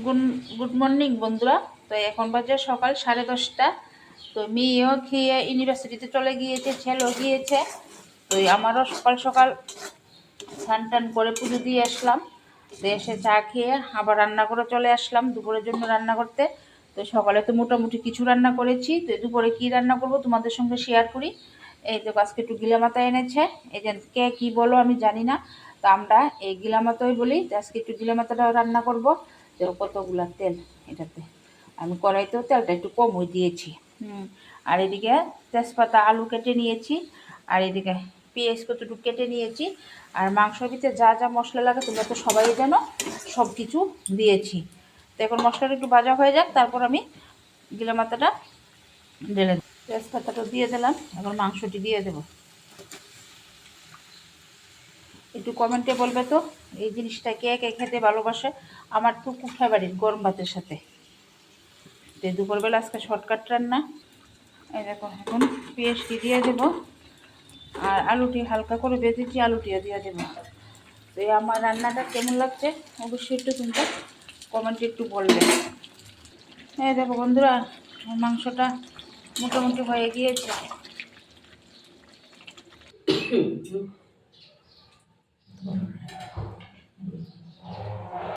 Good good morning বন্ধুরা। তো এখন বাজে সকাল 10:30। তো মেয়েও খেয়ে ইউনিভার্সিটিতে চলে গিয়েছে, ছেলেও গিয়েছে। তো আমারও সকাল সকাল স্নান টান করে পুজো দিয়ে আসলাম। তো এসে চা খেয়ে আবার রান্না করে চলে আসলাম দুপুরের জন্য রান্না করতে। তো সকালে তো মোটামুটি কিছু রান্না করেছি। তো দুপুরে কি রান্না করব তোমাদের সঙ্গে শেয়ার করি। এই তো আজকে একটু গিলা মাথা এনেছে, এই যে কে কী বলো আমি জানি না, তো আমরা এই গিলা মাথাই বলি। তো আজকে একটু গিলা মাথাটাও রান্না করব। তো কতগুলা তেল এটাতে, আমি কড়াইতেও তেলটা একটু কম দিয়েছি। আর এদিকে তেজপাতা আলু কেটে নিয়েছি, আর এদিকে পেঁয়াজ কতটুকু কেটে নিয়েছি। আর মাংসর ভিতরে যা যা মশলা লাগে তোমরা তো সবাই জানো, সব কিছু দিয়েছি। তো এখন মশলাটা একটু ভাজা হয়ে যাক, তারপর আমি গিলা মাথাটা ঢেলে দেব। তেজপাতাটা দিয়ে দিলাম, এখন মাংসটি দিয়ে দেব। একটু কমেন্টে বলবে তো এই জিনিসটা কে কে খেতে ভালোবাসে। আমার তো খুব ফেভারিট গরম ভাতের সাথে। তো দুপুরবেলা আজকে শর্টকাট রান্না। এই দেখো এখন পেঁয়াজটি দিয়ে দেবো, আর আলুটি হালকা করে ভেজেছি, আলুটিও দিয়ে দেবো। তো এই আমার রান্নাটা কেমন লাগছে অবশ্যই একটু তোমরা কমেন্টে একটু বলবে। এই দেখো বন্ধুরা, মাংসটা মোটামুটি হয়ে গিয়েছে।